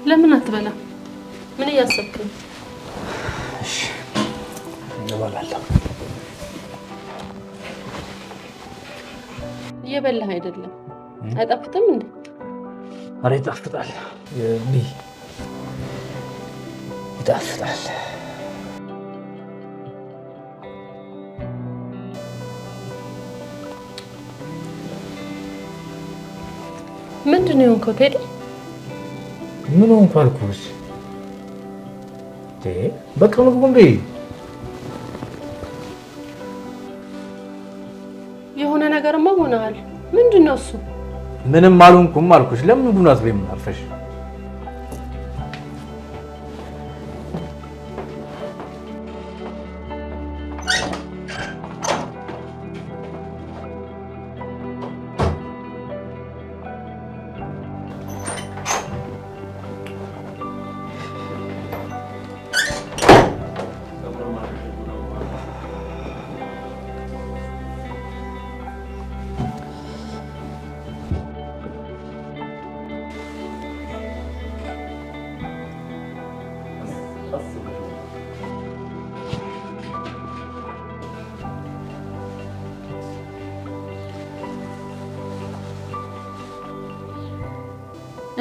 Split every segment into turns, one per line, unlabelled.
ለምን አትበላ? ምን እያሰብክ ነው?
እሺ እበላለሁ።
እየበላህ አይደለም? አይጣፍጥም እንዴ?
ኧረ ይጣፍጣል። ይጣፍጣል።
ምንድን ነው የሆንከው ቴዲ?
ምን ሆንኩ አልኩሽ? በቃ ምግቡን በይ።
የሆነ ነገርማ ሆነሃል። ምንድን ነው እሱ?
ምንም አልሆንኩም አልኩሽ። ለምን ምግቡን አትበይም አርፈሽ?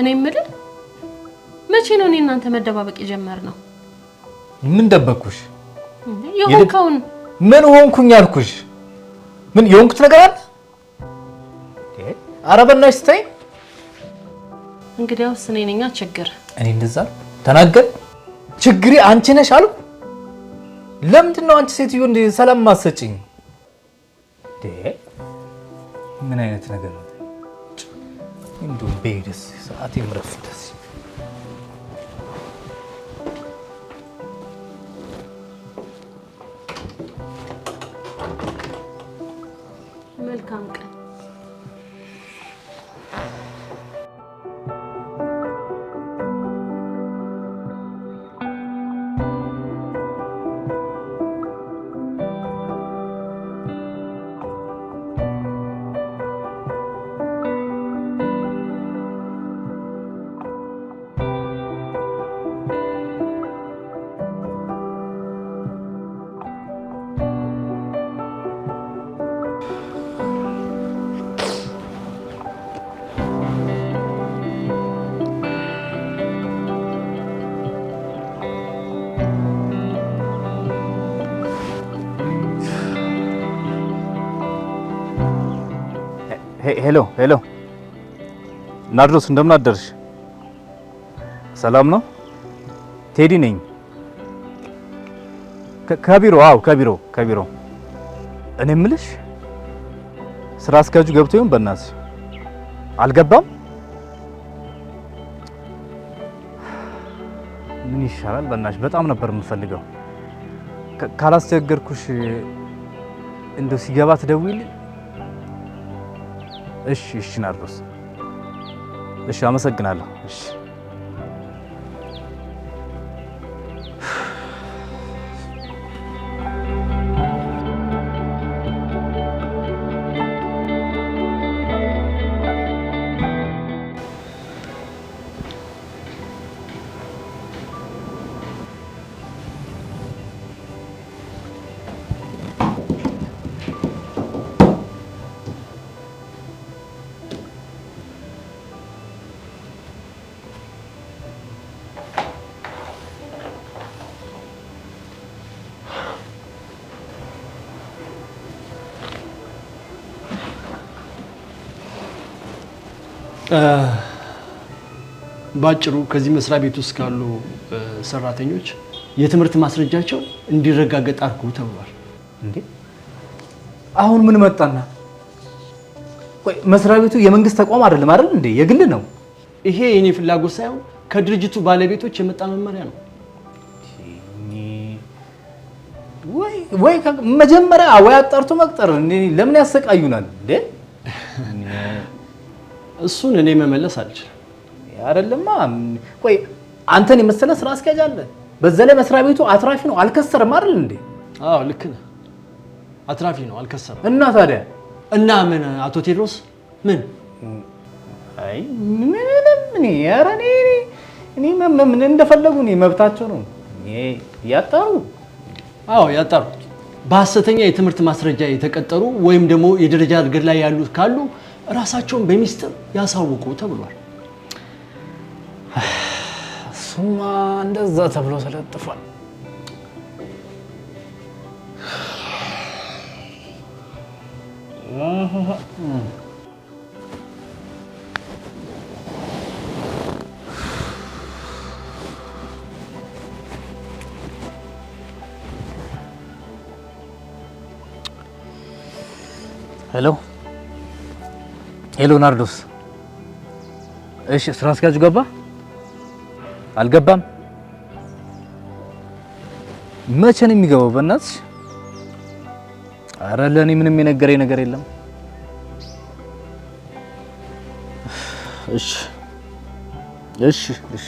እኔ የምልህ መቼ ነው እኔ እናንተ መደባበቅ የጀመርነው?
ምን ደበቅኩሽ?
የሆንከውን
ምን ሆንኩኝ አልኩሽ? ምን የሆንኩት ነገር አለ? ኧረ በእናትሽ ተይ።
እንግዲያውስ እኔ ነኝ ችግር።
እኔ እንደዛ ተናገር? ችግሬ አንቺ ነሽ አልኩ። ለምንድን ነው አንቺ ሴትዮ እንደ ሰላም ማሰጪኝ? ምን አይነት ነገር ነው? እንደው በይደስ ሰዓት ይምረፍደስ።
መልካም ቀን።
ሄሎ ናርዶስ፣ እንደምን አደርሽ? ሰላም ነው? ቴዲ ነኝ ከቢሮ። አዎ ከቢሮ። እኔ የምልሽ ስራ አስኪያጁ ገብቶ ይሁን? በእናትሽ አልገባም? ምን ይሻላል? በእናትሽ በጣም ነበር የምፈልገው። ካላስቸገርኩሽ እንደው ሲገባ ትደውይልኝ? እሺ ናርዶስ፣ እሺ አመሰግናለሁ። እሺ
ባጭሩ ከዚህ መስሪያ ቤት ውስጥ ካሉ ሰራተኞች የትምህርት ማስረጃቸው እንዲረጋገጥ አድርጉ ተብሏል።
እንዴ አሁን ምን መጣና? ቆይ መስሪያ ቤቱ የመንግስት ተቋም አይደለም አይደል እንዴ? የግል ነው።
ይሄ የኔ ፍላጎት ሳይሆን ከድርጅቱ ባለቤቶች የመጣ መመሪያ ነው። ወይ
መጀመሪያ ወይ አጣርቶ መቅጠር ለምን ያሰቃዩናል እንዴ?
እሱን እኔ መመለስ አልችልም።
አይደለማ። ቆይ አንተን የመሰለ ስራ አስኪያጅ አለ። በዛ ላይ መስሪያ ቤቱ አትራፊ ነው፣ አልከሰርም አይደል እንዴ?
አዎ ልክ ነህ፣ አትራፊ ነው፣ አልከሰርም።
እና ታዲያ
እና ምን አቶ ቴድሮስ ምን?
አይ ምንም ምን ያረኔ እኔ ምን እንደፈለጉ ነው መብታቸው ነው። እኔ ያጣሩ
አዎ ያጣሩ። በሐሰተኛ የትምህርት ማስረጃ የተቀጠሩ ወይም ደግሞ የደረጃ እድገት ላይ ያሉት ካሉ ራሳቸውን በሚስጥር ያሳውቁ ተብሏል።
እሱማ እንደዛ ተብሎ ተለጥፏል። ሄሎ ናርዶስ። እሺ ስራ አስኪያጁ ገባ አልገባም? መቼ ነው የሚገባው? በእናትሽ ኧረ ለእኔ ምንም የነገረኝ ነገር የለም። እሺ እሺ እሺ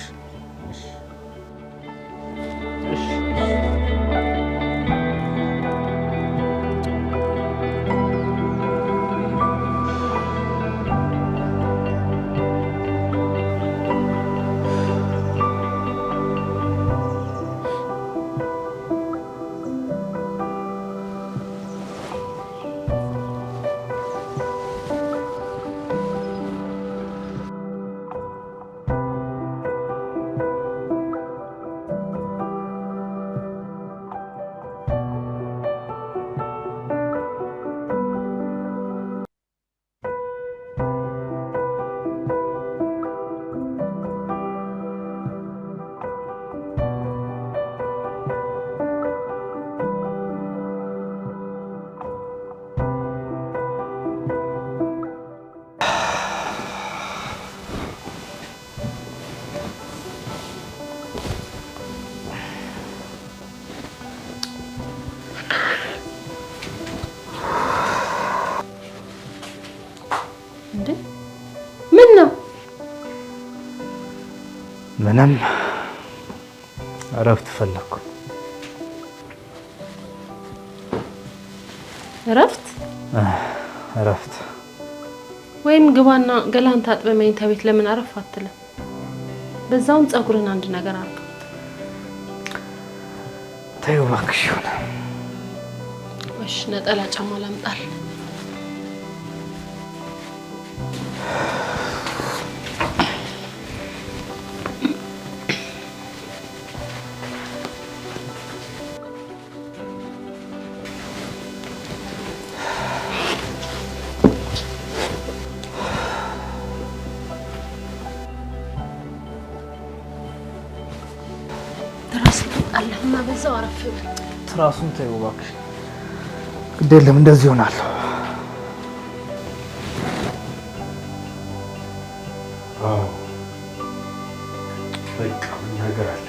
ምንም እረፍት ፈለኩ። እረፍት
ወይም ግባና ገላን ታጥበ መኝታ ቤት ለምን አረፍ አትልም? በዛውም ጸጉርን አንድ ነገር አድርገው።
ተይው እባክሽ።
እሺ ነጠላ ጫማ ላምጣል። አለህና በዛው አረፍ በል።
ትራሱን ተይው እባክሽ። ግድ የለም እንደዚህ ይሆናል። አዎ በቃ ነገር አለ።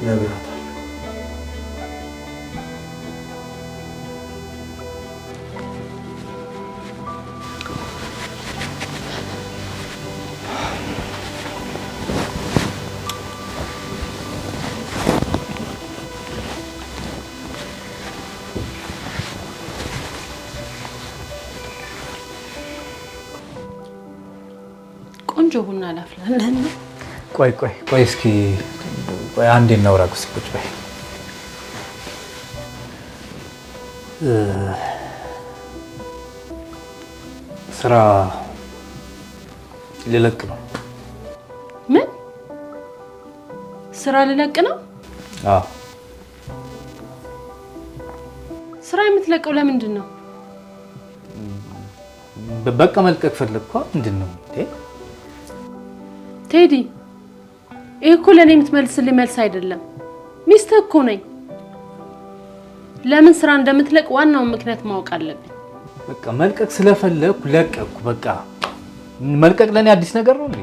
ነግራት
ቆንጆ ቡና ላፍላለህ።
ቆይ እስኪ አንዴ እናውራ። ቁጭ በይ። ስራ ልለቅ ነው።
ምን ስራ ልለቅ ነው?
አዎ።
ስራ የምትለቀው ለምንድን ነው?
በቃ መልቀቅ ፈለግኳ። ምንድን ነው
ቴዲ? ይሄ እኮ ለኔ የምትመልስልኝ መልስ አይደለም። ሚስትህ እኮ ነኝ። ለምን ስራ እንደምትለቅ ዋናውን ምክንያት ማወቅ አለብኝ።
በቃ መልቀቅ ስለፈለኩ ለቀቅኩ። በቃ መልቀቅ ለኔ አዲስ ነገር ነው እንዴ?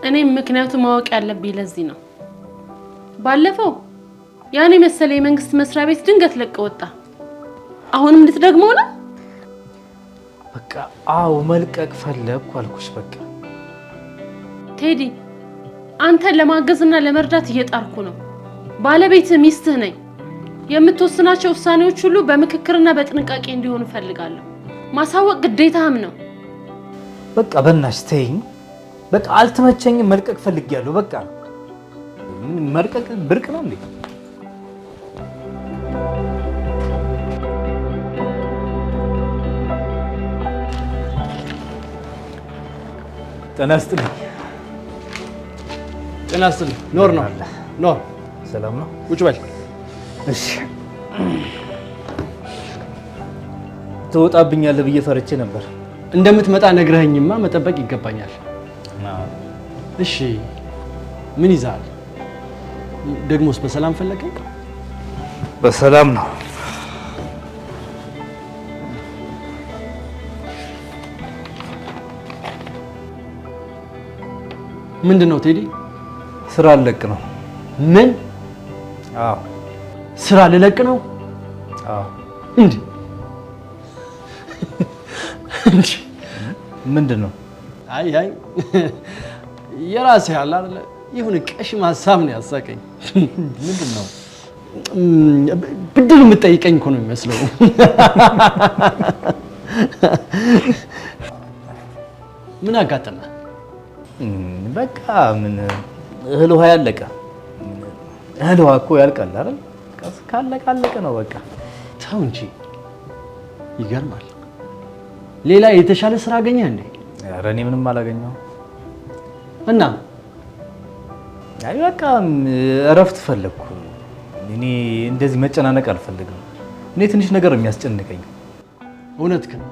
እኔም ምክንያቱ ማወቅ ያለብኝ ለዚህ ነው። ባለፈው ያኔ መሰለ የመንግስት መስሪያ ቤት ድንገት ለቀ ወጣ። አሁንም ልትደግመው ነው?
በቃ አዎ መልቀቅ ፈለኩ አልኩሽ። በቃ
ቴዲ አንተን ለማገዝና ለመርዳት እየጣርኩ ነው። ባለቤት ሚስትህ ነኝ። የምትወስናቸው ውሳኔዎች ሁሉ በምክክርና በጥንቃቄ እንዲሆኑ ፈልጋለሁ። ማሳወቅ ግዴታም ነው።
በቃ በእናትሽ ተይኝ። በቃ አልተመቸኝም፣ መልቀቅ ፈልጊያለሁ። በቃ መልቀቅ ብርቅ ነው እንዴ? ጤና ይስጥልኝ።
ጤና ይስጥልኝ። ኖር ነው ኖር።
ሰላም ነው?
ቁጭ በል።
እሺ። ትወጣብኛለህ ብዬ ፈርቼ ነበር።
እንደምትመጣ ነግረኸኝማ መጠበቅ ይገባኛል። እሺ ምን ይዛል? ደግሞስ በሰላም ፈለከኝ?
በሰላም ነው።
ምንድነው ቴዲ?
ስራ ልለቅ ነው።
ምን?
አዎ
ስራ ልለቅ ነው?
አዎ።
እንዴ
ምንድነው?
አይ የራሴ ያለ አይደለ ይሁን ቀሽም ሀሳብ ነው ያሳቀኝ።
ምንድነው?
ብድር የምትጠይቀኝ እኮ ነው የሚመስለው። ምን አጋጠመ?
በቃ ምን እህል ውሃ ያለቀ። እህል ውሃ እኮ ያልቃል አይደል? ካለቀ ነው በቃ።
ተው እንጂ ይገርማል። ሌላ የተሻለ ስራ አገኘህ እንዴ?
ኧረ እኔ ምንም አላገኘሁም።
እና
አይ በቃ እረፍት ፈለግኩ። እኔ እንደዚህ መጨናነቅ አልፈልግም። እኔ ትንሽ ነገር የሚያስጨንቀኝ።
እውነትህን።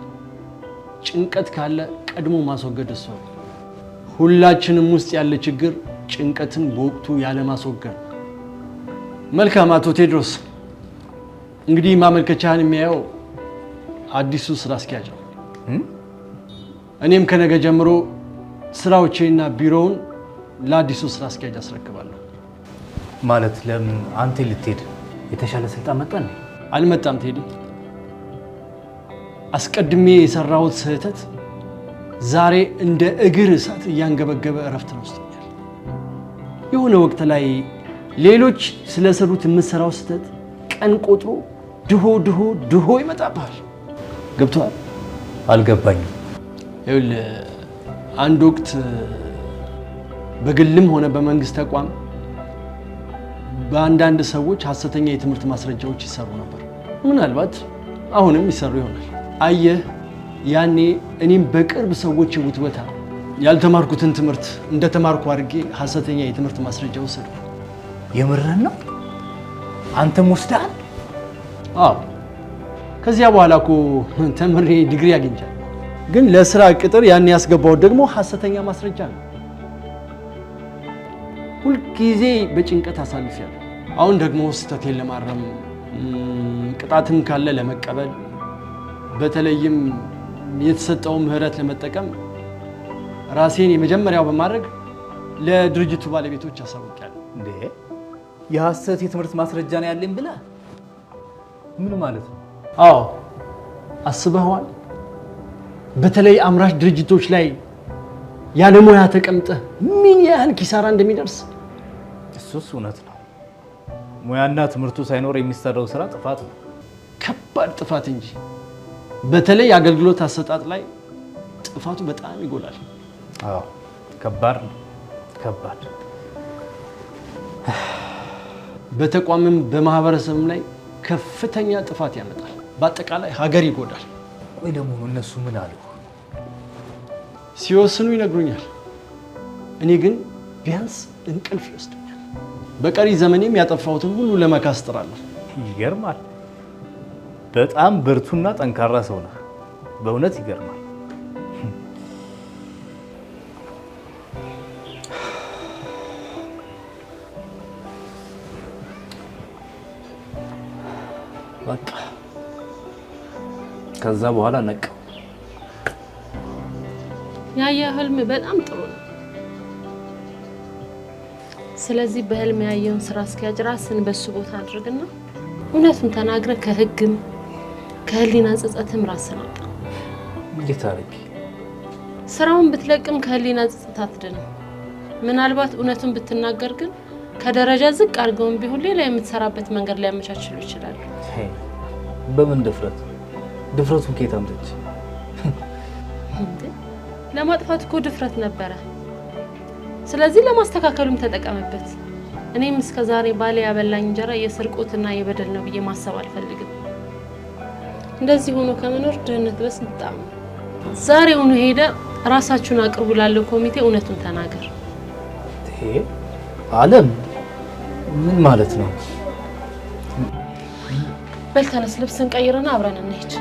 ጭንቀት ካለ ቀድሞ ማስወገድ እሱ ነው። ሁላችንም ውስጥ ያለ ችግር ጭንቀትን በወቅቱ ያለ ማስወገድ። መልካም አቶ ቴድሮስ፣ እንግዲህ ማመልከቻህን የሚያየው አዲሱ ስራ አስኪያጅ ነው። እኔም ከነገ ጀምሮ ስራዎቼና ቢሮውን ለአዲሱ ስራ አስኪያጅ አስረክባለሁ።
ማለት ለምን አንተ ልትሄድ የተሻለ ስልጣን መጣ እንዴ?
አልመጣም ቴዲ። አስቀድሜ የሰራሁት ስህተት ዛሬ እንደ እግር እሳት እያንገበገበ እረፍት ወስዶኛል። የሆነ ወቅት ላይ ሌሎች ስለሰሩት የምትሰራው ስህተት ቀን ቆጥሮ ድሆ ይመጣብሃል። ገብቶሃል?
አልገባኝም።
ይኸውልህ አንድ ወቅት በግልም ሆነ በመንግስት ተቋም በአንዳንድ ሰዎች ሐሰተኛ የትምህርት ማስረጃዎች ይሰሩ ነበር። ምናልባት አሁንም ይሰሩ ይሆናል። አየህ፣ ያኔ እኔም በቅርብ ሰዎች ውትወታ ያልተማርኩትን ትምህርት እንደተማርኩ አድርጌ ሐሰተኛ የትምህርት ማስረጃ ወሰድኩ።
የምርህን ነው? አንተም ወስደሃል?
አዎ። ከዚያ በኋላ እኮ ተምሬ ዲግሪ አግኝቻለሁ። ግን ለስራ ቅጥር ያኔ ያስገባሁት ደግሞ ሐሰተኛ ማስረጃ ነው። ሁልጊዜ በጭንቀት አሳልፌያለሁ። አሁን ደግሞ ስህተቴን ለማረም ቅጣትም ካለ ለመቀበል በተለይም የተሰጠው ምህረት ለመጠቀም ራሴን የመጀመሪያው በማድረግ ለድርጅቱ ባለቤቶች አሳውቃለሁ።
እንዴ የሐሰት የትምህርት ማስረጃ ነው ያለኝ ብለህ? ምን ማለት ነው?
አዎ አስበኸዋል? በተለይ አምራች ድርጅቶች ላይ ያለ ሙያ ተቀምጠህ ምን ያህል ኪሳራ እንደሚደርስ።
እሱስ እውነት ነው። ሙያና ትምህርቱ ሳይኖር የሚሰራው ስራ ጥፋት ነው።
ከባድ ጥፋት እንጂ በተለይ አገልግሎት አሰጣጥ ላይ ጥፋቱ በጣም ይጎላል።
አዎ ከባድ ነው። ከባድ
በተቋምም በማህበረሰብም ላይ ከፍተኛ ጥፋት ያመጣል። በአጠቃላይ ሀገር ይጎዳል።
ወይ ደግሞ እነሱ ምን አሉ?
ሲወስኑ ይነግሩኛል። እኔ ግን ቢያንስ እንቅልፍ ይወስደኛል። በቀሪ ዘመኔም ያጠፋሁትን ሁሉ ለመካስ እጥራለሁ።
ይገርማል። በጣም ብርቱና ጠንካራ ሰው ነህ። በእውነት ይገርማል። በቃ ከዛ በኋላ ነቃ።
ያየህ ህልም በጣም ጥሩ ነው። ስለዚህ በህልም ያየውን ስራ አስኪያጅ ራስን በሱ ቦታ አድርግና እውነቱን ተናግረህ ከህግም ከህሊና ጸጸትም ራስን አውጣ።
እንዴት አድርጌ?
ስራውን ብትለቅም ከህሊና ጸጸት አትድንም። ምናልባት እውነቱን ብትናገር ግን ከደረጃ ዝቅ አድርገውም ቢሆን ሌላ የምትሰራበት መንገድ ሊያመቻችሉ ይችላሉ።
በምን ድፍረቱን ከየት አምጥቼ?
ለማጥፋት እኮ ድፍረት ነበረ። ስለዚህ ለማስተካከሉም ተጠቀመበት። እኔም እስከዛሬ ባሌ ያበላኝ እንጀራ የስርቆትና የበደል ነው ብዬ ማሰብ አልፈልግም። እንደዚህ ሆኖ ከመኖር ድህነት በስ እንጣም። ዛሬውኑ ሄደ ራሳችሁን አቅርቡ ላለው ኮሚቴ እውነቱን ተናገር።
አለም ምን ማለት ነው?
በል ተነስ፣ ልብስን ቀይረና አብረን እንሂድ።